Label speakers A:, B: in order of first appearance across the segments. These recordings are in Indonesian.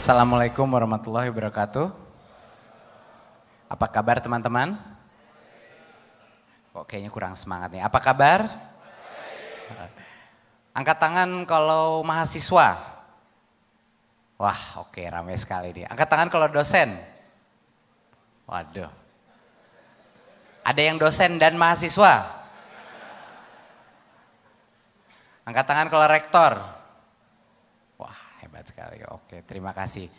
A: Assalamualaikum warahmatullahi wabarakatuh. Apa kabar teman-teman? Kok kayaknya kurang semangat nih. Apa kabar? Angkat tangan kalau mahasiswa. Wah, oke, ramai sekali nih. Angkat tangan kalau dosen. Waduh. Ada yang dosen dan mahasiswa? Angkat tangan kalau rektor. Wah, hebat sekali. Oke, terima kasih.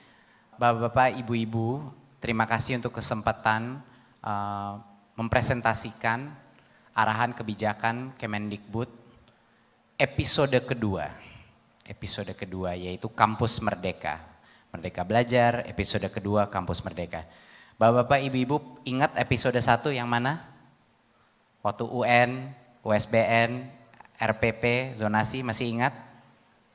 A: Bapak-bapak, ibu-ibu, terima kasih untuk kesempatan mempresentasikan arahan kebijakan Kemendikbud episode kedua. Episode kedua yaitu Kampus Merdeka. Merdeka Belajar, episode kedua Kampus Merdeka. Bapak-bapak, ibu-ibu ingat episode 1 yang mana? Waktu UN, USBN, RPP, zonasi, masih ingat?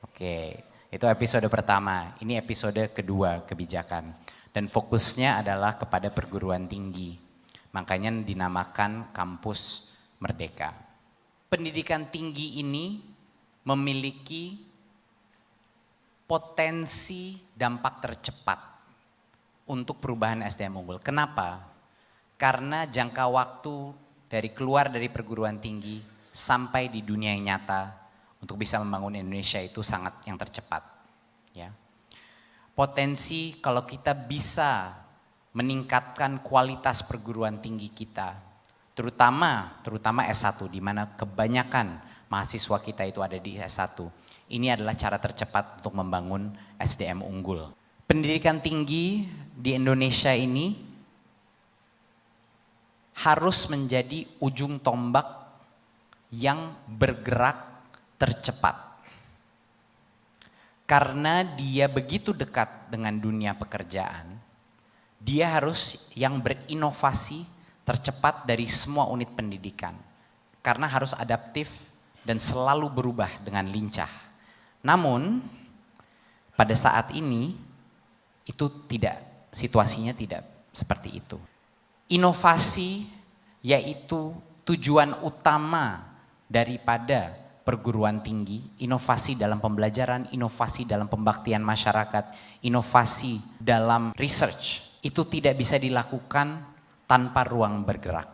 A: Oke, itu episode pertama. Ini episode kedua kebijakan. Dan fokusnya adalah kepada perguruan tinggi. Makanya dinamakan Kampus Merdeka. Pendidikan tinggi ini memiliki potensi dampak tercepat untuk perubahan SDM unggul. Kenapa? Karena jangka waktu dari keluar dari perguruan tinggi sampai di dunia yang nyata untuk bisa membangun Indonesia itu sangat yang tercepat. Ya. Potensi kalau kita bisa meningkatkan kualitas perguruan tinggi kita, terutama S1 di mana kebanyakan mahasiswa kita itu ada di S1. Ini adalah cara tercepat untuk membangun SDM unggul. Pendidikan tinggi di Indonesia ini harus menjadi ujung tombak yang bergerak tercepat. Karena dia begitu dekat dengan dunia pekerjaan, dia harus yang berinovasi tercepat dari semua unit pendidikan. Karena harus adaptif dan selalu berubah dengan lincah. Namun pada saat ini itu situasinya tidak seperti itu. Inovasi yaitu tujuan utama daripada perguruan tinggi, inovasi dalam pembelajaran, inovasi dalam pembaktian masyarakat, inovasi dalam research, itu tidak bisa dilakukan tanpa ruang bergerak.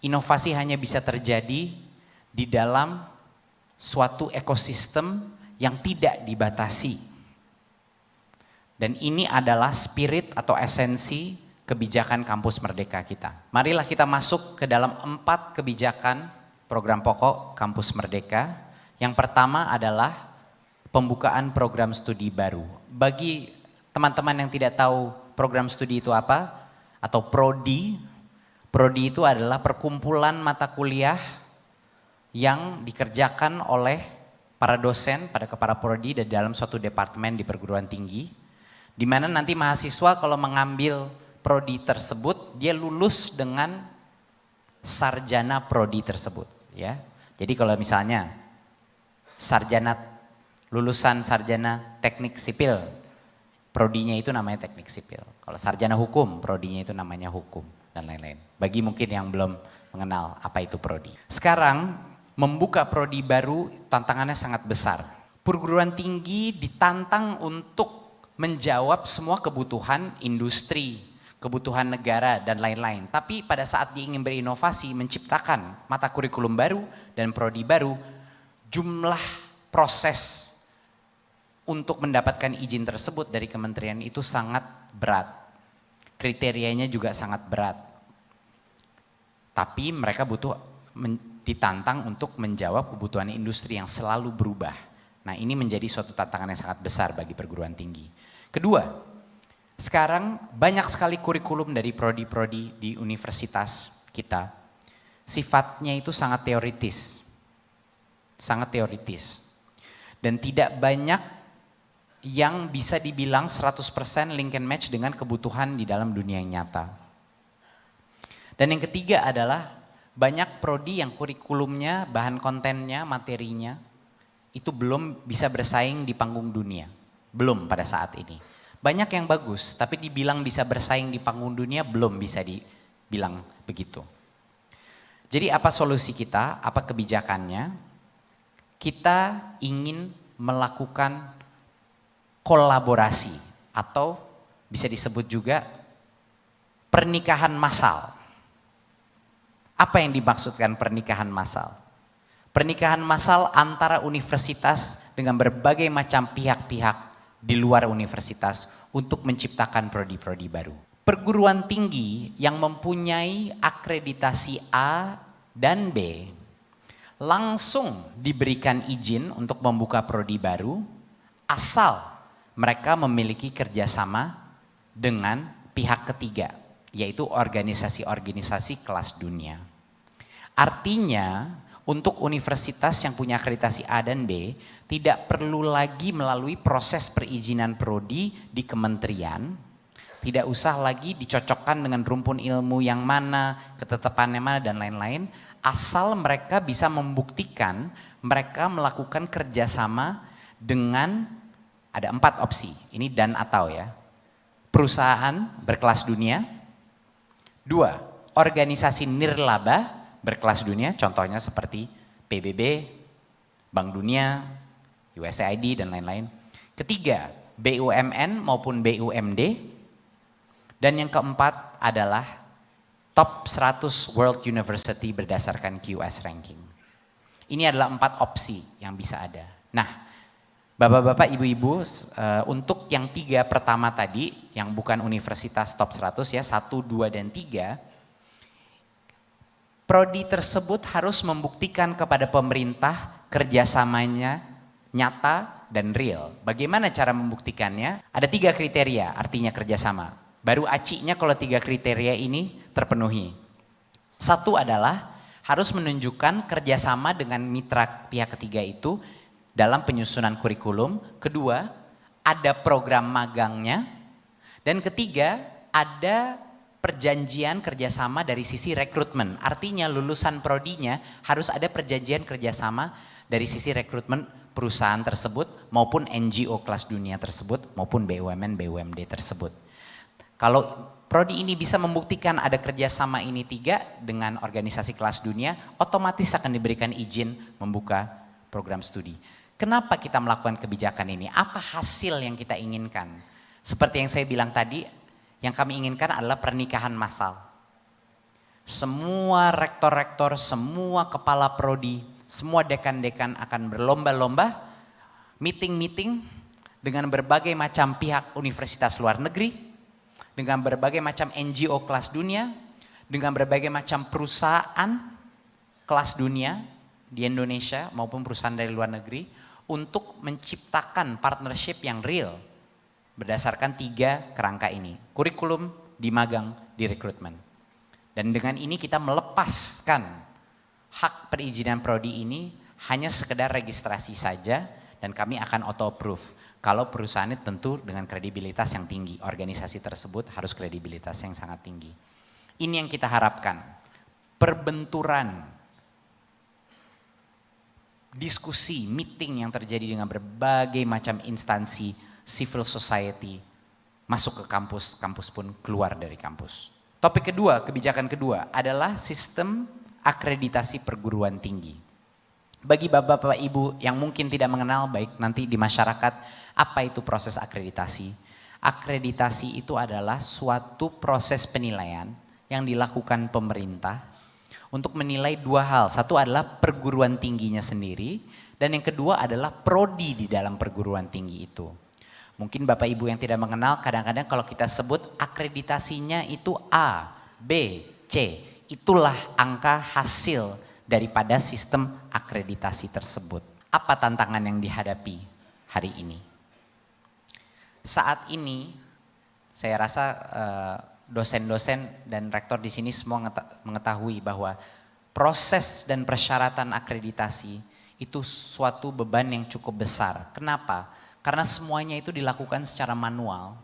A: Inovasi hanya bisa terjadi di dalam suatu ekosistem yang tidak dibatasi. Dan ini adalah spirit atau esensi kebijakan Kampus Merdeka kita. Marilah kita masuk ke dalam 4 kebijakan program pokok Kampus Merdeka. Yang pertama adalah pembukaan program studi baru. Bagi teman-teman yang tidak tahu program studi itu apa, atau prodi. Prodi itu adalah perkumpulan mata kuliah yang dikerjakan oleh para dosen pada kepala prodi di dalam suatu departemen di perguruan tinggi. Di mana nanti mahasiswa kalau mengambil prodi tersebut, dia lulus dengan sarjana prodi tersebut. Ya, jadi kalau misalnya lulusan sarjana teknik sipil, prodinya itu namanya teknik sipil. Kalau sarjana hukum, prodinya itu namanya hukum dan lain-lain. Bagi mungkin yang belum mengenal apa itu prodi. Sekarang membuka prodi baru tantangannya sangat besar. Perguruan tinggi ditantang untuk menjawab semua kebutuhan industri, kebutuhan negara dan lain-lain. Tapi pada saat dia ingin berinovasi, menciptakan mata kurikulum baru dan prodi baru, jumlah proses untuk mendapatkan izin tersebut dari kementerian itu sangat berat. Kriterianya juga sangat berat. Tapi mereka ditantang untuk menjawab kebutuhan industri yang selalu berubah. Nah, ini menjadi suatu tantangan yang sangat besar bagi perguruan tinggi. Kedua, sekarang banyak sekali kurikulum dari prodi-prodi di universitas kita. Sifatnya itu sangat teoritis. Sangat teoritis. Dan tidak banyak yang bisa dibilang 100% link and match dengan kebutuhan di dalam dunia yang nyata. Dan yang ketiga adalah banyak prodi yang kurikulumnya, bahan kontennya, materinya itu belum bisa bersaing di panggung dunia. Belum pada saat ini. Banyak yang bagus, tapi dibilang bisa bersaing di panggung dunia belum bisa dibilang begitu. Jadi apa solusi kita, apa kebijakannya? Kita ingin melakukan kolaborasi atau bisa disebut juga pernikahan massal. Apa yang dimaksudkan pernikahan massal? Pernikahan massal antara universitas dengan berbagai macam pihak-pihak di luar universitas untuk menciptakan prodi-prodi baru. Perguruan tinggi yang mempunyai akreditasi A dan B langsung diberikan izin untuk membuka prodi baru asal mereka memiliki kerjasama dengan pihak ketiga, yaitu organisasi-organisasi kelas dunia. Artinya untuk universitas yang punya akreditasi A dan B tidak perlu lagi melalui proses perizinan prodi di kementerian, tidak usah lagi dicocokkan dengan rumpun ilmu yang mana, ketetapannya mana dan lain-lain, asal mereka bisa membuktikan mereka melakukan kerjasama dengan ada 4 opsi, ini dan atau ya, perusahaan berkelas dunia, 2, organisasi nirlaba berkelas dunia, contohnya seperti PBB, Bank Dunia, USAID dan lain-lain. Ketiga, BUMN maupun BUMD. Dan yang keempat adalah top 100 World University berdasarkan QS ranking. Ini adalah 4 opsi yang bisa ada. Nah, Bapak-bapak, ibu-ibu, untuk yang 3 pertama tadi, yang bukan universitas top 100 ya, 1, 2, dan 3, prodi tersebut harus membuktikan kepada pemerintah kerjasamanya nyata dan real. Bagaimana cara membuktikannya? Ada 3 kriteria artinya kerjasama. Baru acinya kalau 3 kriteria ini terpenuhi. 1 adalah harus menunjukkan kerjasama dengan mitra pihak ketiga itu dalam penyusunan kurikulum. 2, ada program magangnya. Dan 3, ada perjanjian kerjasama dari sisi rekrutmen. Artinya lulusan prodinya harus ada perjanjian kerjasama dari sisi rekrutmen perusahaan tersebut maupun NGO kelas dunia tersebut maupun BUMN, BUMD tersebut. Kalau prodi ini bisa membuktikan ada kerjasama ini 3 dengan organisasi kelas dunia, otomatis akan diberikan izin membuka program studi. Kenapa kita melakukan kebijakan ini? Apa hasil yang kita inginkan? Seperti yang saya bilang tadi, yang kami inginkan adalah pernikahan massal. Semua rektor-rektor, semua kepala prodi, semua dekan-dekan akan berlomba-lomba, meeting-meeting dengan berbagai macam pihak universitas luar negeri, dengan berbagai macam NGO kelas dunia, dengan berbagai macam perusahaan kelas dunia di Indonesia maupun perusahaan dari luar negeri, untuk menciptakan partnership yang real. Berdasarkan 3 kerangka ini, kurikulum, dimagang, direkrutmen. Dan dengan ini kita melepaskan hak perizinan prodi ini hanya sekedar registrasi saja dan kami akan auto approve. Kalau perusahaannya tentu dengan kredibilitas yang tinggi, organisasi tersebut harus kredibilitas yang sangat tinggi. Ini yang kita harapkan, perbenturan, diskusi, meeting yang terjadi dengan berbagai macam instansi civil society masuk ke kampus, kampus pun keluar dari kampus. Topik kedua, kebijakan kedua adalah sistem akreditasi perguruan tinggi. Bagi bapak-bapak ibu yang mungkin tidak mengenal baik nanti di masyarakat, apa itu proses akreditasi? Akreditasi itu adalah suatu proses penilaian yang dilakukan pemerintah untuk menilai 2 hal. Satu adalah perguruan tingginya sendiri dan yang kedua adalah prodi di dalam perguruan tinggi itu. Mungkin Bapak Ibu yang tidak mengenal, kadang-kadang kalau kita sebut akreditasinya itu A, B, C. Itulah angka hasil daripada sistem akreditasi tersebut. Apa tantangan yang dihadapi hari ini? Saat ini saya rasa dosen-dosen dan rektor di sini semua mengetahui bahwa proses dan persyaratan akreditasi itu suatu beban yang cukup besar. Kenapa? Karena semuanya itu dilakukan secara manual,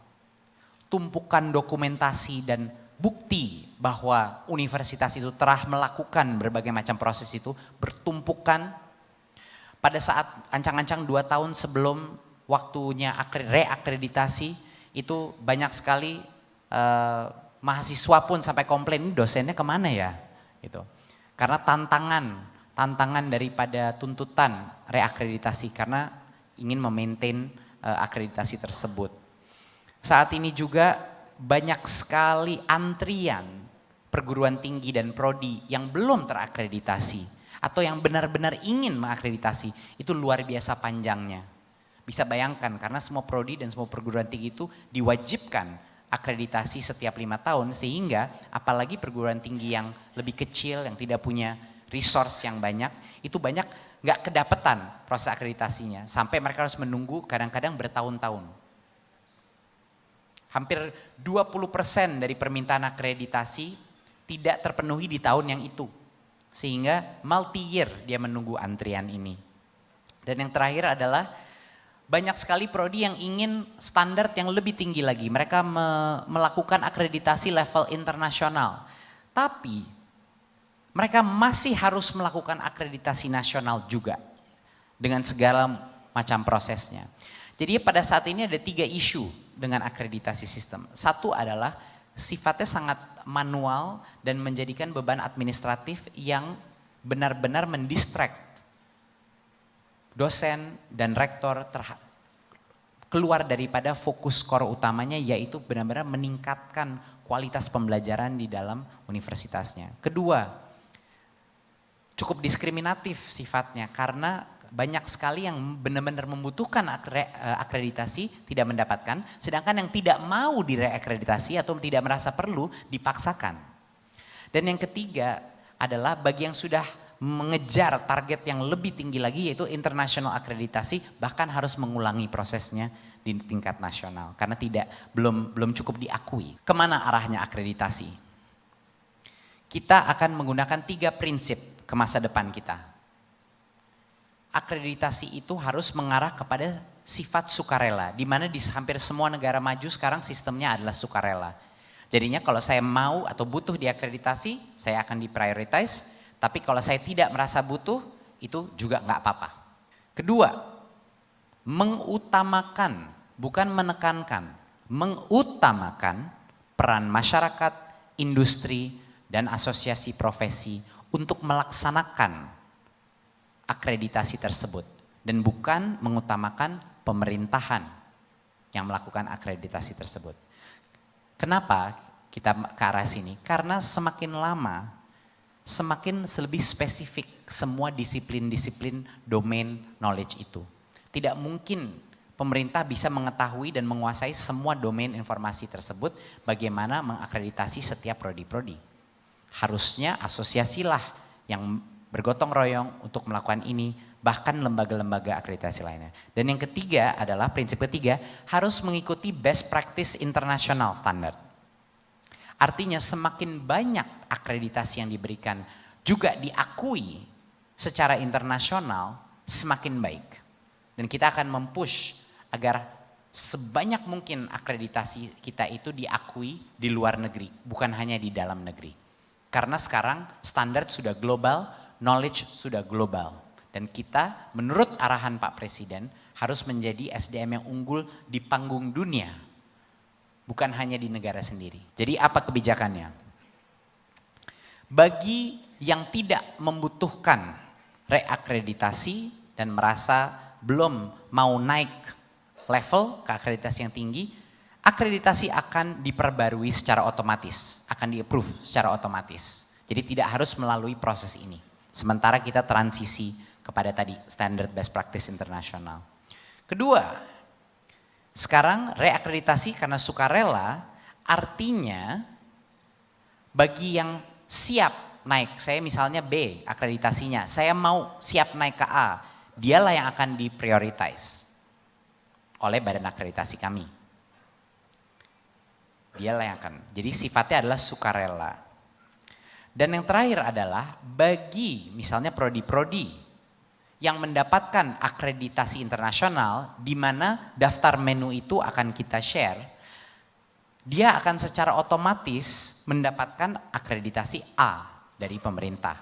A: tumpukan dokumentasi dan bukti bahwa universitas itu telah melakukan berbagai macam proses itu bertumpukan. Pada saat ancang-ancang 2 tahun sebelum waktunya reakreditasi itu banyak sekali mahasiswa pun sampai komplain, ini dosennya kemana ya? Gitu. Karena tantangan daripada tuntutan reakreditasi karena ingin memaintain akreditasi tersebut. Saat ini juga banyak sekali antrian perguruan tinggi dan prodi yang belum terakreditasi atau yang benar-benar ingin mengakreditasi, itu luar biasa panjangnya. Bisa bayangkan karena semua prodi dan semua perguruan tinggi itu diwajibkan akreditasi setiap 5 tahun, sehingga apalagi perguruan tinggi yang lebih kecil yang tidak punya resource yang banyak, itu banyak nggak kedapetan proses akreditasinya sampai mereka harus menunggu kadang-kadang bertahun-tahun. Hampir 20% dari permintaan akreditasi tidak terpenuhi di tahun yang itu, sehingga multi year dia menunggu antrian ini. Dan yang terakhir adalah banyak sekali prodi yang ingin standar yang lebih tinggi lagi. Mereka melakukan akreditasi level internasional. Tapi mereka masih harus melakukan akreditasi nasional juga dengan segala macam prosesnya. Jadi pada saat ini ada 3 isu dengan akreditasi sistem. Satu adalah sifatnya sangat manual dan menjadikan beban administratif yang benar-benar mendistract dosen dan rektor keluar daripada fokus core utamanya, yaitu benar-benar meningkatkan kualitas pembelajaran di dalam universitasnya. Kedua, cukup diskriminatif sifatnya karena banyak sekali yang benar-benar membutuhkan akreditasi tidak mendapatkan, sedangkan yang tidak mau direakreditasi atau tidak merasa perlu dipaksakan. Dan yang ketiga adalah bagi yang sudah mengejar target yang lebih tinggi lagi, yaitu international akreditasi, bahkan harus mengulangi prosesnya di tingkat nasional karena belum cukup diakui. Kemana arahnya akreditasi? Kita akan menggunakan 3 prinsip ke masa depan kita. Akreditasi itu harus mengarah kepada sifat sukarela, di mana di hampir semua negara maju sekarang sistemnya adalah sukarela. Jadinya kalau saya mau atau butuh diakreditasi, saya akan diprioritize. Tapi kalau saya tidak merasa butuh, itu juga nggak apa-apa. Kedua, mengutamakan, bukan menekankan, mengutamakan peran masyarakat, industri, dan asosiasi profesi untuk melaksanakan akreditasi tersebut. Dan bukan mengutamakan pemerintahan yang melakukan akreditasi tersebut. Kenapa kita ke arah sini? Karena semakin lama, semakin lebih spesifik semua disiplin-disiplin domain knowledge itu. Tidak mungkin pemerintah bisa mengetahui dan menguasai semua domain informasi tersebut, bagaimana mengakreditasi setiap prodi-prodi. Harusnya asosiasilah yang bergotong royong untuk melakukan ini, bahkan lembaga-lembaga akreditasi lainnya. Dan yang ketiga adalah, prinsip ketiga, harus mengikuti best practice international standard. Artinya semakin banyak akreditasi yang diberikan juga diakui secara internasional, semakin baik. Dan kita akan mempush agar sebanyak mungkin akreditasi kita itu diakui di luar negeri, bukan hanya di dalam negeri. Karena sekarang standar sudah global, knowledge sudah global. Dan kita menurut arahan Pak Presiden harus menjadi SDM yang unggul di panggung dunia, bukan hanya di negara sendiri. Jadi apa kebijakannya? Bagi yang tidak membutuhkan reakreditasi dan merasa belum mau naik level ke akreditasi yang tinggi, akreditasi akan diperbarui secara otomatis, akan di-approve secara otomatis. Jadi tidak harus melalui proses ini. Sementara kita transisi kepada tadi standard best practice internasional. Kedua, sekarang reakreditasi karena sukarela, artinya bagi yang siap naik, saya misalnya B akreditasinya, saya mau siap naik ke A, dialah yang akan diprioritize oleh badan akreditasi kami. Dialah yang akan, jadi sifatnya adalah sukarela. Dan yang terakhir adalah bagi misalnya prodi-prodi yang mendapatkan akreditasi internasional, di mana daftar menu itu akan kita share, dia akan secara otomatis mendapatkan akreditasi A dari pemerintah.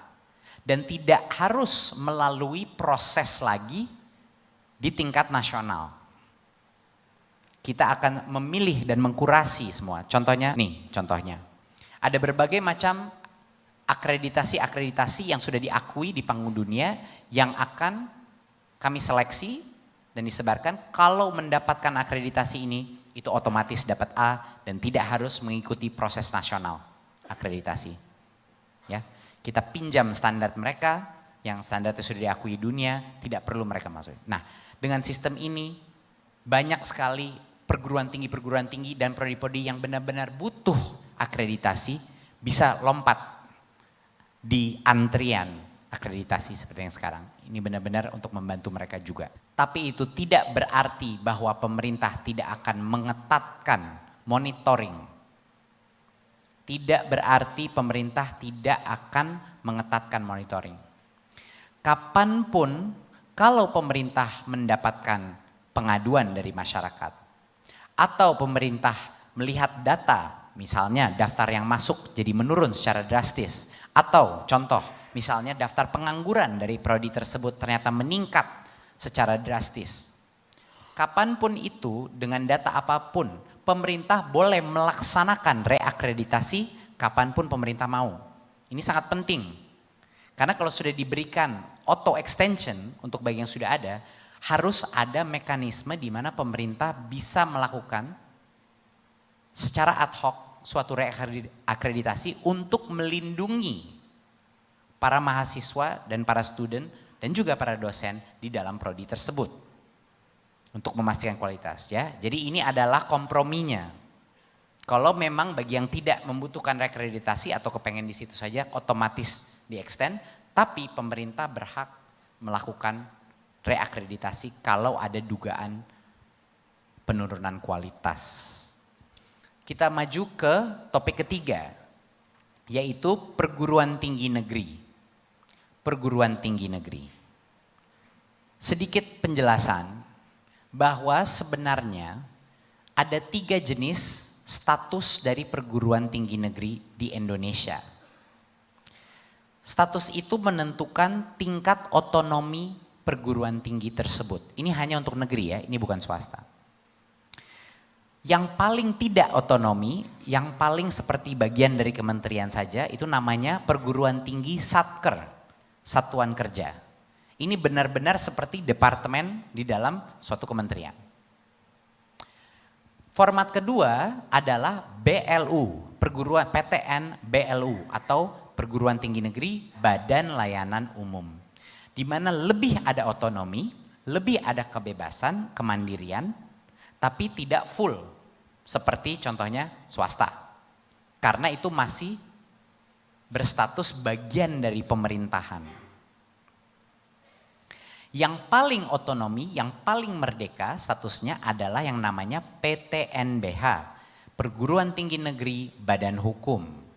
A: Dan tidak harus melalui proses lagi di tingkat nasional. Kita akan memilih dan mengkurasi semua. Contohnya, nih contohnya. Ada berbagai macam akreditasi yang sudah diakui di panggung dunia yang akan kami seleksi dan disebarkan. Kalau mendapatkan akreditasi ini, itu otomatis dapat A dan tidak harus mengikuti proses nasional akreditasi. Ya, kita pinjam standar mereka yang standarnya sudah diakui dunia, tidak perlu mereka masuk. Nah, dengan sistem ini banyak sekali perguruan tinggi dan prodi-prodi yang benar-benar butuh akreditasi bisa lompat di antrian akreditasi seperti yang sekarang. Ini benar-benar untuk membantu mereka juga. Tapi itu tidak berarti bahwa pemerintah tidak akan mengetatkan monitoring. Tidak berarti pemerintah tidak akan mengetatkan monitoring. Kapanpun kalau pemerintah mendapatkan pengaduan dari masyarakat atau pemerintah melihat data, misalnya daftar yang masuk jadi menurun secara drastis, atau contoh misalnya daftar pengangguran dari prodi tersebut ternyata meningkat secara drastis. Kapanpun itu dengan data apapun pemerintah boleh melaksanakan reakreditasi kapanpun pemerintah mau. Ini sangat penting karena kalau sudah diberikan auto extension untuk bagi yang sudah ada, harus ada mekanisme di mana pemerintah bisa melakukan secara ad hoc suatu reakreditasi untuk melindungi para mahasiswa dan para student dan juga para dosen di dalam prodi tersebut untuk memastikan kualitas ya. Jadi ini adalah komprominya. Kalau memang bagi yang tidak membutuhkan reakreditasi atau kepengen di situ saja otomatis di-extend, tapi pemerintah berhak melakukan reakreditasi kalau ada dugaan penurunan kualitas. Kita maju ke topik ketiga, yaitu perguruan tinggi negeri. Perguruan tinggi negeri. Sedikit penjelasan bahwa sebenarnya ada 3 jenis status dari perguruan tinggi negeri di Indonesia. Status itu menentukan tingkat otonomi perguruan tinggi tersebut. Ini hanya untuk negeri ya, ini bukan swasta. Yang paling tidak otonomi, yang paling seperti bagian dari kementerian saja, itu namanya perguruan tinggi Satker, Satuan Kerja. Ini benar-benar seperti departemen di dalam suatu kementerian. Format kedua adalah BLU, perguruan PTN BLU atau perguruan tinggi negeri Badan Layanan Umum. Di mana lebih ada otonomi, lebih ada kebebasan, kemandirian, tapi tidak full seperti contohnya swasta. Karena itu masih berstatus bagian dari pemerintahan. Yang paling otonomi, yang paling merdeka statusnya adalah yang namanya PTNBH, Perguruan Tinggi Negeri Badan Hukum.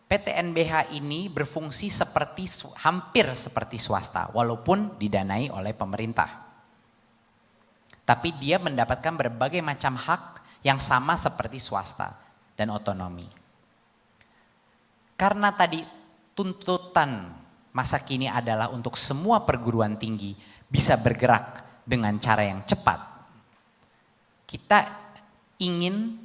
A: PTNBH ini berfungsi seperti hampir seperti swasta walaupun didanai oleh pemerintah. Tapi dia mendapatkan berbagai macam hak yang sama seperti swasta dan otonomi. Karena tadi tuntutan masa kini adalah untuk semua perguruan tinggi bisa bergerak dengan cara yang cepat. Kita ingin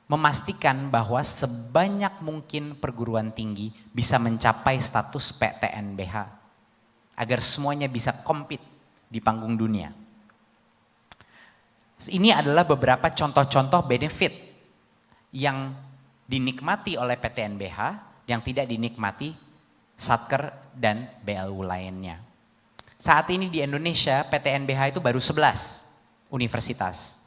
A: memastikan bahwa sebanyak mungkin perguruan tinggi bisa mencapai status PTNBH agar semuanya bisa compete di panggung dunia. Ini adalah beberapa contoh-contoh benefit yang dinikmati oleh PTNBH yang tidak dinikmati Satker dan BLU lainnya. Saat ini di Indonesia PTNBH itu baru 11 universitas.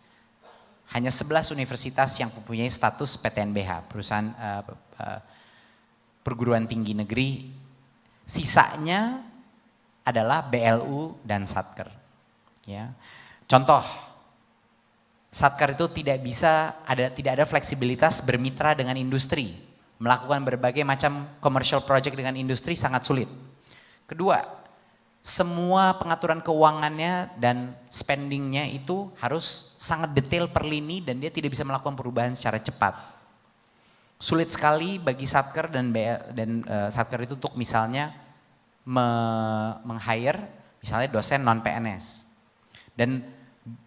A: Hanya 11 universitas yang mempunyai status PTNBH, perusahaan perguruan tinggi negeri. Sisanya adalah BLU dan Satker. Ya. Contoh, Satker itu tidak ada fleksibilitas bermitra dengan industri, melakukan berbagai macam commercial project dengan industri sangat sulit. Kedua, semua pengaturan keuangannya dan spendingnya itu harus sangat detail per lini dan dia tidak bisa melakukan perubahan secara cepat. Sulit sekali bagi Satker dan Satker itu untuk misalnya meng-hire misalnya dosen non PNS. Dan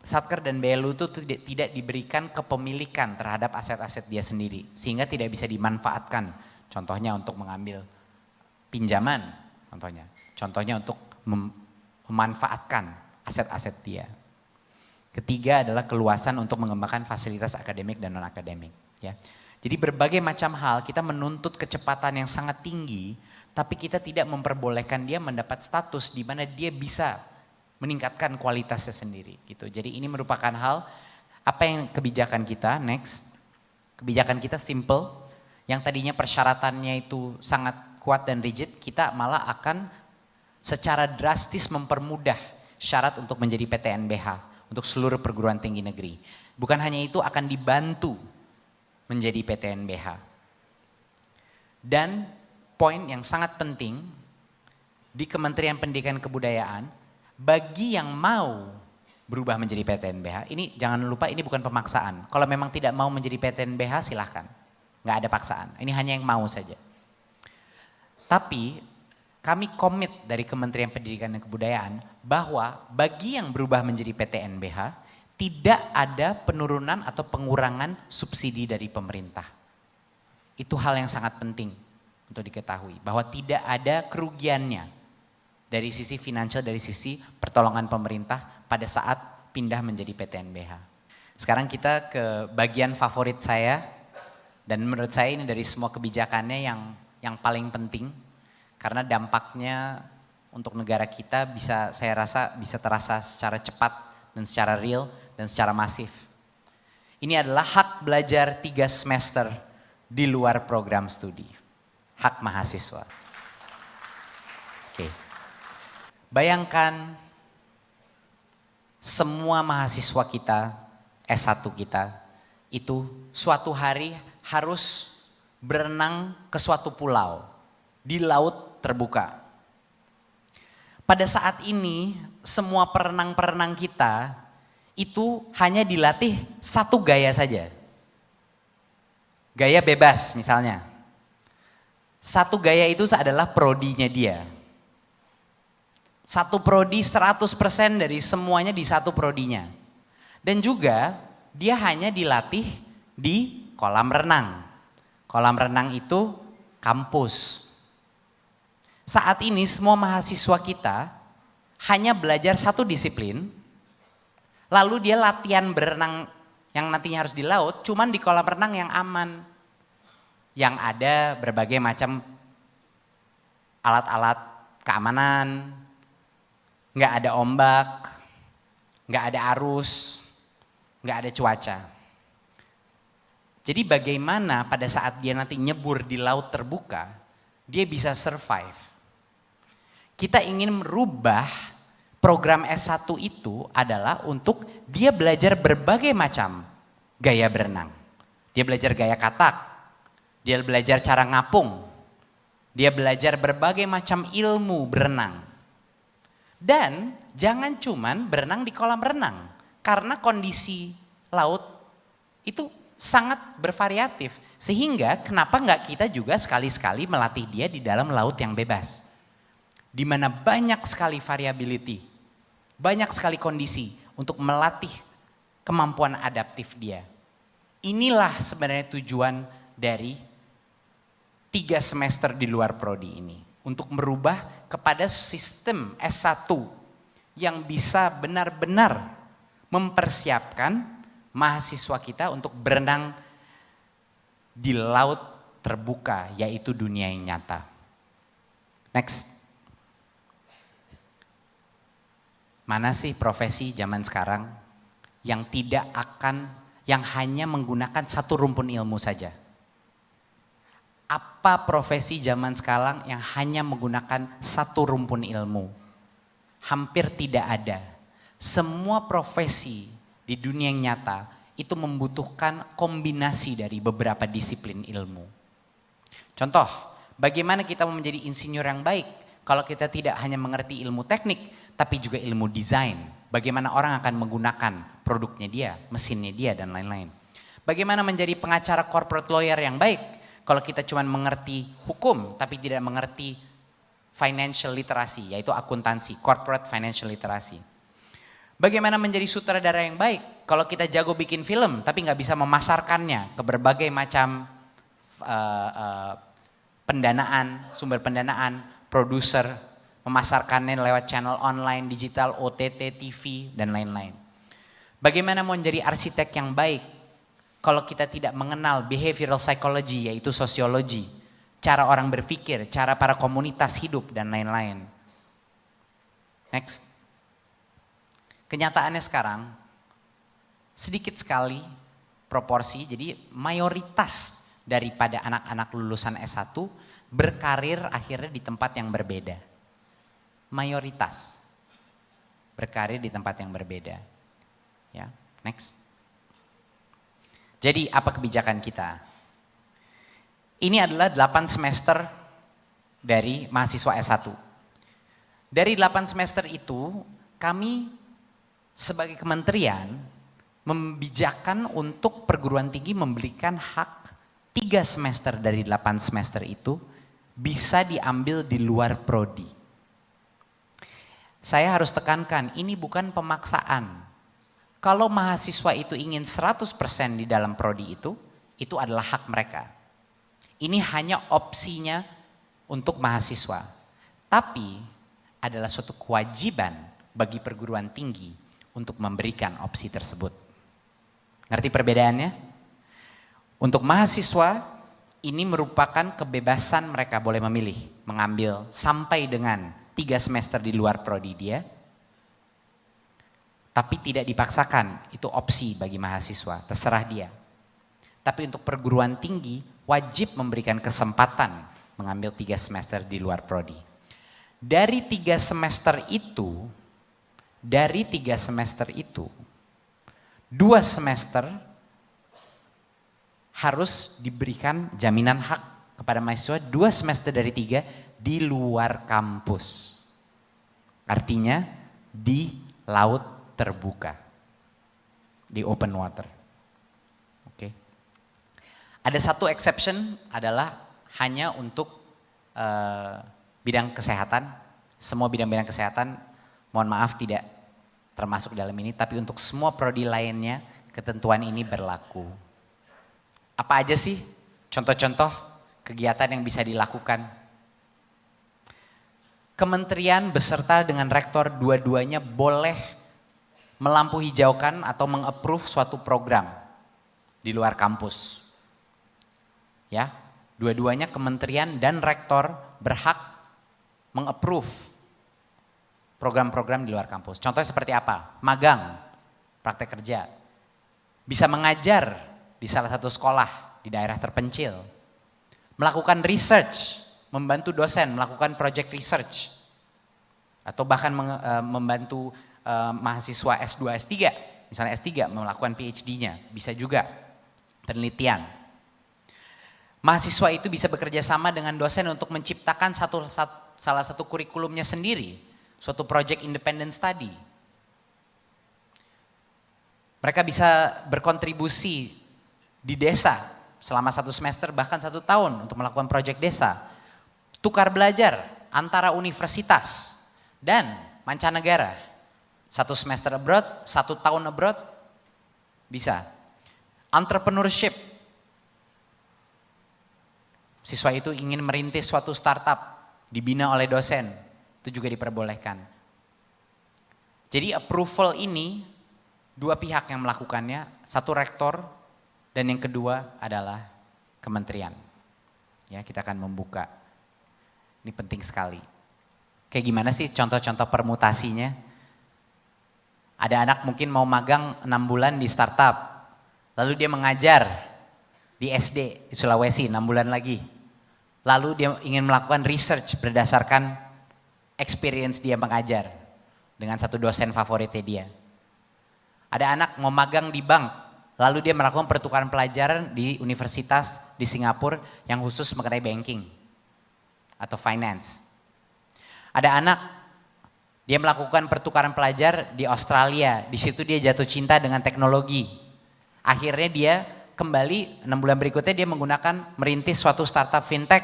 A: Satker dan BLU itu tidak diberikan kepemilikan terhadap aset-aset dia sendiri sehingga tidak bisa dimanfaatkan. Contohnya untuk mengambil pinjaman, contohnya untuk memanfaatkan aset-aset dia. Ketiga adalah keluasan untuk mengembangkan fasilitas akademik dan non-akademik. Ya. Jadi berbagai macam hal kita menuntut kecepatan yang sangat tinggi, tapi kita tidak memperbolehkan dia mendapat status di mana dia bisa meningkatkan kualitasnya sendiri. Gitu. Jadi ini merupakan hal, apa yang kebijakan kita, next. Kebijakan kita simple, yang tadinya persyaratannya itu sangat kuat dan rigid, kita malah akan secara drastis mempermudah syarat untuk menjadi PTNBH untuk seluruh perguruan tinggi negeri. Bukan hanya itu, akan dibantu menjadi PTNBH. Dan poin yang sangat penting di Kementerian Pendidikan dan Kebudayaan, bagi yang mau berubah menjadi PTNBH, ini jangan lupa ini bukan pemaksaan. Kalau memang tidak mau menjadi PTNBH silahkan, nggak ada paksaan. Ini hanya yang mau saja. Tapi kami komit dari Kementerian Pendidikan dan Kebudayaan bahwa bagi yang berubah menjadi PTNBH tidak ada penurunan atau pengurangan subsidi dari pemerintah. Itu hal yang sangat penting untuk diketahui bahwa tidak ada kerugiannya dari sisi finansial, dari sisi pertolongan pemerintah pada saat pindah menjadi PTNBH. Sekarang kita ke bagian favorit saya dan menurut saya ini dari semua kebijakannya yang paling penting. Karena dampaknya untuk negara kita bisa, saya rasa bisa terasa secara cepat dan secara real dan secara masif. Ini adalah hak belajar 3 semester di luar program studi. Hak mahasiswa. Oke. Bayangkan semua mahasiswa kita, S1 kita, itu suatu hari harus berenang ke suatu pulau di laut terbuka. Pada saat ini semua perenang-perenang kita itu hanya dilatih satu gaya saja. Gaya bebas misalnya. Satu gaya itu adalah prodinya dia. Satu prodi 100% dari semuanya di satu prodinya. Dan juga dia hanya dilatih di kolam renang. Kolam renang itu kampus. Saat ini semua mahasiswa kita hanya belajar satu disiplin, lalu dia latihan berenang yang nantinya harus di laut, cuman di kolam renang yang aman. Yang ada berbagai macam alat-alat keamanan, nggak ada ombak, nggak ada arus, nggak ada cuaca. Jadi bagaimana pada saat dia nanti nyebur di laut terbuka, dia bisa survive. Kita ingin merubah program S1 itu adalah untuk dia belajar berbagai macam gaya berenang. Dia belajar gaya katak, dia belajar cara ngapung, dia belajar berbagai macam ilmu berenang. Dan jangan cuman berenang di kolam renang, karena kondisi laut itu sangat bervariatif. Sehingga kenapa nggak kita juga sekali-sekali melatih dia di dalam laut yang bebas. Di mana banyak sekali variability, banyak sekali kondisi untuk melatih kemampuan adaptif dia. Inilah sebenarnya tujuan dari 3 semester di luar prodi ini. Untuk merubah kepada sistem S1 yang bisa benar-benar mempersiapkan mahasiswa kita untuk berenang di laut terbuka, yaitu dunia yang nyata. Next. Mana sih profesi zaman sekarang yang yang hanya menggunakan satu rumpun ilmu saja? Apa profesi zaman sekarang yang hanya menggunakan satu rumpun ilmu? Hampir tidak ada. Semua profesi di dunia yang nyata itu membutuhkan kombinasi dari beberapa disiplin ilmu. Contoh, bagaimana kita mau menjadi insinyur yang baik kalau kita tidak hanya mengerti ilmu teknik, tapi juga ilmu desain. Bagaimana orang akan menggunakan produknya dia, mesinnya dia, dan lain-lain. Bagaimana menjadi pengacara corporate lawyer yang baik kalau kita cuma mengerti hukum, tapi tidak mengerti financial literacy, yaitu akuntansi, corporate financial literacy. Bagaimana menjadi sutradara yang baik kalau kita jago bikin film, tapi nggak bisa memasarkannya ke berbagai macam pendanaan, sumber pendanaan, produser, memasarkannya lewat channel online, digital, OTT, TV, dan lain-lain. Bagaimana mau menjadi arsitek yang baik kalau kita tidak mengenal behavioral psychology, yaitu sosiologi, cara orang berpikir, cara para komunitas hidup, dan lain-lain. Next. Kenyataannya sekarang, sedikit sekali proporsi, jadi mayoritas daripada anak-anak lulusan S1 berkarir akhirnya di tempat yang berbeda. Mayoritas berkarir di tempat yang berbeda. Ya, next. Jadi apa kebijakan kita? Ini adalah 8 semester dari mahasiswa S1. Dari 8 semester itu, kami sebagai kementerian membijakkan untuk perguruan tinggi memberikan hak 3 semester dari 8 semester itu bisa diambil di luar prodi. Saya harus tekankan, ini bukan pemaksaan. Kalau mahasiswa itu ingin 100% di dalam prodi itu adalah hak mereka. Ini hanya opsinya untuk mahasiswa. Tapi adalah suatu kewajiban bagi perguruan tinggi untuk memberikan opsi tersebut. Ngerti perbedaannya? Untuk mahasiswa, ini merupakan kebebasan mereka boleh memilih, mengambil sampai dengan 3 semester di luar prodi dia. Tapi tidak dipaksakan, itu opsi bagi mahasiswa, terserah dia. Tapi untuk perguruan tinggi wajib memberikan kesempatan mengambil 3 semester di luar prodi. Dari 3 semester itu, 2 semester harus diberikan jaminan hak kepada mahasiswa 2 semester dari 3 di luar kampus. Artinya di laut terbuka, di open water. Oke. Ada satu exception adalah hanya untuk bidang kesehatan. Semua bidang-bidang kesehatan, mohon maaf tidak termasuk dalam ini, tapi untuk semua prodi lainnya ketentuan ini berlaku. Apa aja sih contoh-contoh kegiatan yang bisa dilakukan? Kementerian beserta dengan rektor dua-duanya boleh melampu hijaukan atau meng-approve suatu program di luar kampus. Ya, dua-duanya kementerian dan rektor berhak meng-approve program-program di luar kampus. Contohnya seperti apa? Magang, praktek kerja. Bisa mengajar di salah satu sekolah di daerah terpencil. Melakukan research, membantu dosen melakukan project research. Atau bahkan membantu mahasiswa S2, S3, misalnya S3 melakukan PhD-nya, bisa juga penelitian. Mahasiswa itu bisa bekerja sama dengan dosen untuk menciptakan salah satu kurikulumnya sendiri, suatu project independent study. Mereka bisa berkontribusi di desa selama 1 semester bahkan 1 tahun untuk melakukan project desa. Tukar belajar antara universitas dan mancanegara. 1 semester abroad, 1 tahun abroad, bisa. Entrepreneurship. Siswa itu ingin merintis suatu startup, dibina oleh dosen, itu juga diperbolehkan. Jadi approval ini, 2 pihak yang melakukannya, 1 rektor, dan yang kedua adalah kementerian. Ya, kita akan membuka. Ini penting sekali. Kayak gimana sih contoh-contoh permutasinya? Ada anak mungkin mau magang 6 bulan di startup, lalu dia mengajar di SD di Sulawesi 6 bulan lagi. Lalu dia ingin melakukan research berdasarkan experience dia mengajar dengan satu dosen favoritnya dia. Ada anak mau magang di bank, lalu dia melakukan pertukaran pelajaran di universitas di Singapura yang khusus mengenai banking atau finance. Ada anak dia melakukan pertukaran pelajar di Australia, di situ dia jatuh cinta dengan teknologi. Akhirnya dia kembali 6 bulan berikutnya dia menggunakan merintis suatu startup fintech,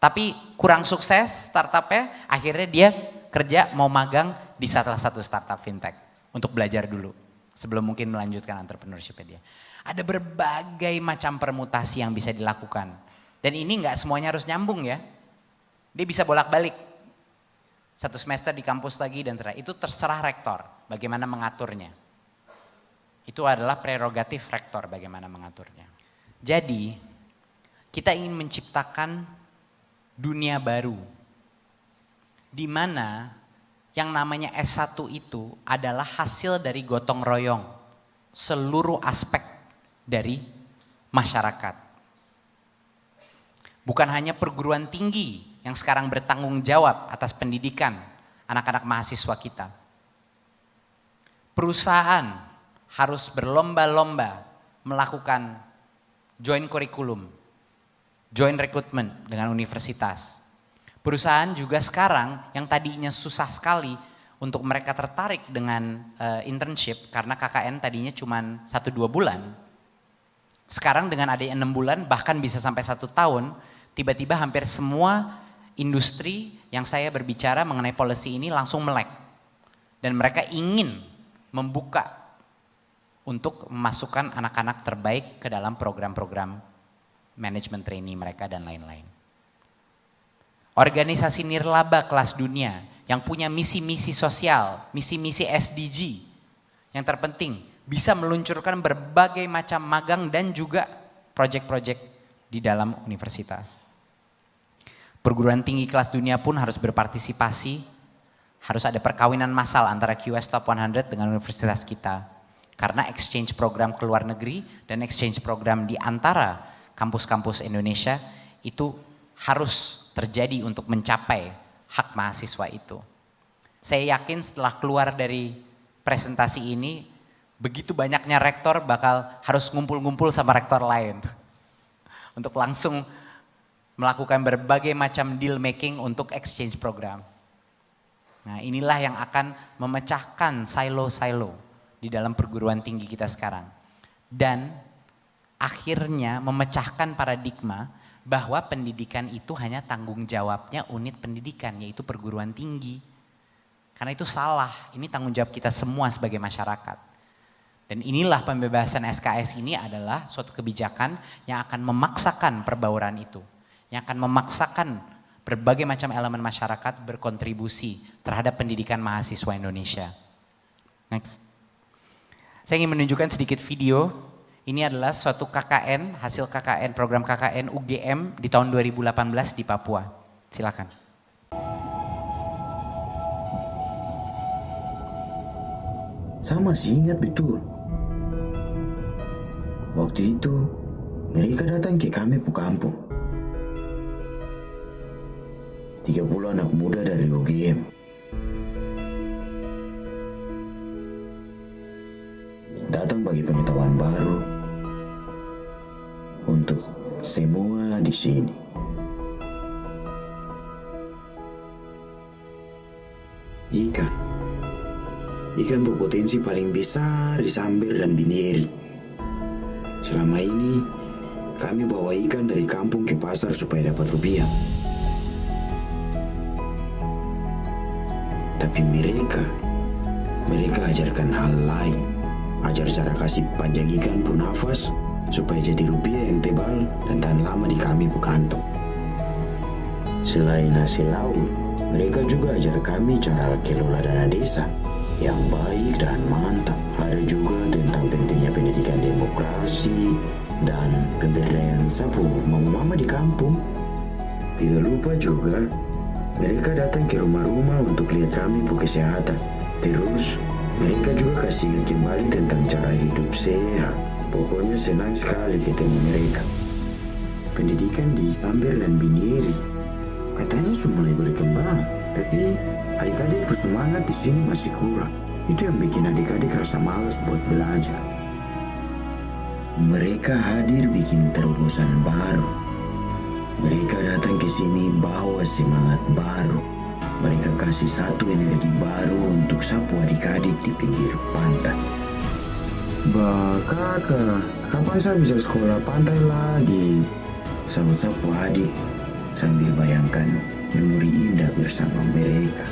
A: tapi kurang sukses startupnya, akhirnya dia kerja mau magang di salah satu startup fintech untuk belajar dulu sebelum mungkin melanjutkan entrepreneurship-nya dia. Ada berbagai macam permutasi yang bisa dilakukan dan ini nggak semuanya harus nyambung ya, dia bisa bolak-balik. 1 semester di kampus lagi dan itu terserah rektor bagaimana mengaturnya. Itu adalah prerogatif rektor bagaimana mengaturnya. Jadi, kita ingin menciptakan dunia baru, di mana yang namanya S1 itu adalah hasil dari gotong royong seluruh aspek dari masyarakat. Bukan hanya perguruan tinggi yang sekarang bertanggung jawab atas pendidikan anak-anak mahasiswa kita. Perusahaan harus berlomba-lomba melakukan joint curriculum, joint recruitment dengan universitas. Perusahaan juga sekarang yang tadinya susah sekali untuk mereka tertarik dengan internship karena KKN tadinya cuma 1-2 bulan. Sekarang dengan adanya 6 bulan bahkan bisa sampai 1 tahun, tiba-tiba hampir semua industri yang saya berbicara mengenai policy ini langsung melek. Dan mereka ingin membuka untuk memasukkan anak-anak terbaik ke dalam program-program manajemen trainee mereka dan lain-lain. Organisasi nirlaba kelas dunia yang punya misi-misi sosial, misi-misi SDG, yang terpenting bisa meluncurkan berbagai macam magang dan juga proyek-proyek di dalam universitas. Perguruan tinggi kelas dunia pun harus berpartisipasi, harus ada perkawinan massal antara QS Top 100 dengan universitas kita. Karena exchange program ke luar negeri dan exchange program di antara kampus-kampus Indonesia itu harus terjadi untuk mencapai hak mahasiswa itu. Saya yakin setelah keluar dari presentasi ini, begitu banyaknya rektor bakal harus ngumpul-ngumpul sama rektor lain. Untuk langsung melakukan berbagai macam deal making untuk exchange program. Nah, inilah yang akan memecahkan silo-silo di dalam perguruan tinggi kita sekarang. Dan akhirnya memecahkan paradigma bahwa pendidikan itu hanya tanggung jawabnya unit pendidikan, yaitu perguruan tinggi. Karena itu salah, ini tanggung jawab kita semua sebagai masyarakat. Dan inilah pembebasan SKS ini adalah suatu kebijakan yang akan memaksakan perbauran itu. Yang akan memaksakan berbagai macam elemen masyarakat berkontribusi terhadap pendidikan mahasiswa Indonesia. Next. Saya ingin menunjukkan sedikit video. Ini adalah suatu KKN, hasil KKN, program KKN UGM di tahun 2018 di Papua. Silakan.
B: Saya masih ingat betul. Waktu itu mereka datang ke kami ke kampung. 30 anak muda dari UGM. Datang bagi pengetahuan baru untuk semua di sini. Ikan berpotensi paling besar di Sambir dan Binieri. Selama ini kami bawa ikan dari kampung ke pasar supaya dapat rupiah. Tapi mereka ajarkan hal lain. Ajar cara kasih panjang ikan pun nafas supaya jadi rupiah yang tebal dan tahan lama di kami bu kantong. Selain hasil laut, mereka juga ajar kami cara kelola dana desa yang baik dan mantap. Ada juga tentang pentingnya pendidikan demokrasi dan pemberdayaan sapu mama-mama di kampung. Tidak lupa juga mereka datang ke rumah-rumah untuk lihat kami bu kesehatan. Terus mereka juga kasih ingat kembali tentang cara hidup sehat. Pokoknya senang sekali ketemu mereka. Pendidikan di Sambir dan Binieri katanya sudah mulai berkembang, tapi adik-adik bersemangat di sini masih kurang. Itu yang bikin adik-adik rasa malas buat belajar. Mereka hadir bikin terobosan baru. Mereka datang ke sini bawa semangat baru. Mereka kasih satu energi baru untuk sapu adik-adik di pinggir pantai. Bah kakak, kapan saya bisa sekolah pantai lagi? Sahut sapu adik sambil bayangkan memori indah bersama mereka.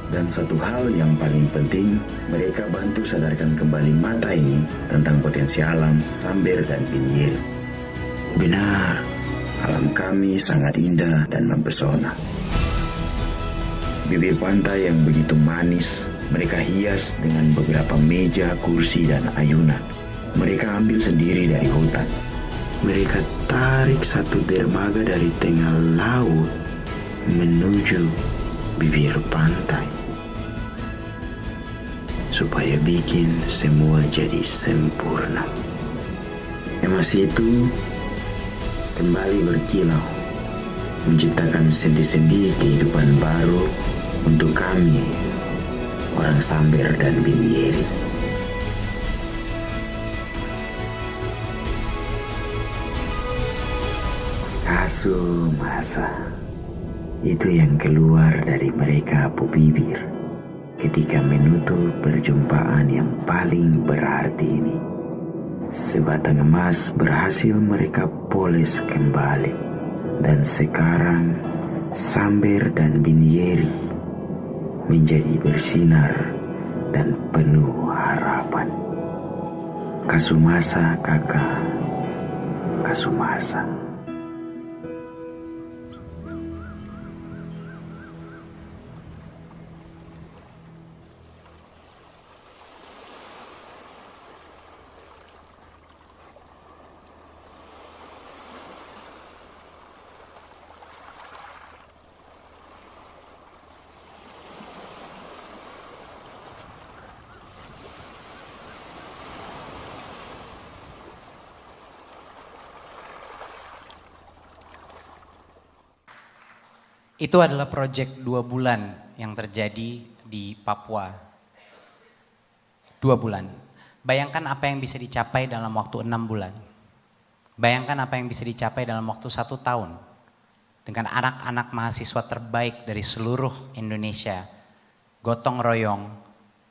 B: Dan satu hal yang paling penting, mereka bantu sadarkan kembali mata ini tentang potensi alam Sambir dan Binieri. Benar, alam kami sangat indah dan mempesona. Bibir pantai yang begitu manis, mereka hias dengan beberapa meja, kursi, dan ayunan. Mereka ambil sendiri dari hutan. Mereka tarik satu dermaga dari tengah laut menuju bibir pantai, supaya bikin semua jadi sempurna. Emas itu kembali berkilau, menciptakan sendi-sendi kehidupan baru untuk kami, orang Samber dan Binieri. Kasumasa, itu yang keluar dari mereka Apu Bibir ketika menutup perjumpaan yang paling berarti ini. Sebatang emas berhasil mereka poles kembali, dan sekarang Samber dan Binieri menjadi bersinar dan penuh harapan. Kasumasa kakak, Kasumasa.
A: Itu adalah proyek 2 bulan yang terjadi di Papua. 2 bulan. Bayangkan apa yang bisa dicapai dalam waktu 6 bulan. Bayangkan apa yang bisa dicapai dalam waktu 1 tahun. Dengan anak-anak mahasiswa terbaik dari seluruh Indonesia. Gotong royong,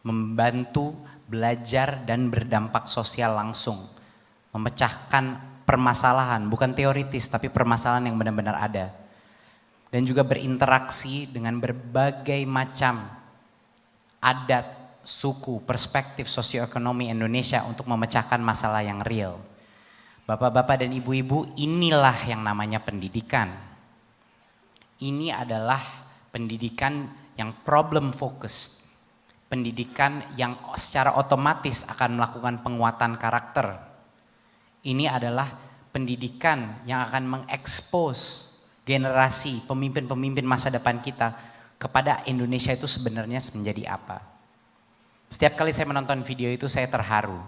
A: membantu belajar dan berdampak sosial langsung. Memecahkan permasalahan, bukan teoritis tapi permasalahan yang benar-benar ada. Dan juga berinteraksi dengan berbagai macam adat, suku, perspektif sosioekonomi Indonesia untuk memecahkan masalah yang real. Bapak-bapak dan ibu-ibu, inilah yang namanya pendidikan. Ini adalah pendidikan yang problem focused. Pendidikan yang secara otomatis akan melakukan penguatan karakter. Ini adalah pendidikan yang akan mengekspos generasi pemimpin-pemimpin masa depan kita kepada Indonesia itu sebenarnya menjadi apa. Setiap kali saya menonton video itu saya terharu.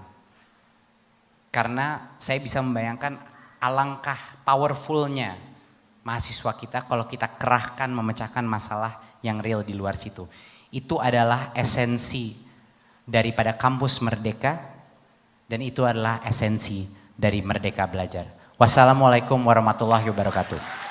A: Karena saya bisa membayangkan alangkah powerfulnya mahasiswa kita kalau kita kerahkan memecahkan masalah yang real di luar situ. Itu adalah esensi daripada kampus Merdeka dan itu adalah esensi dari Merdeka Belajar. Wassalamualaikum warahmatullahi wabarakatuh.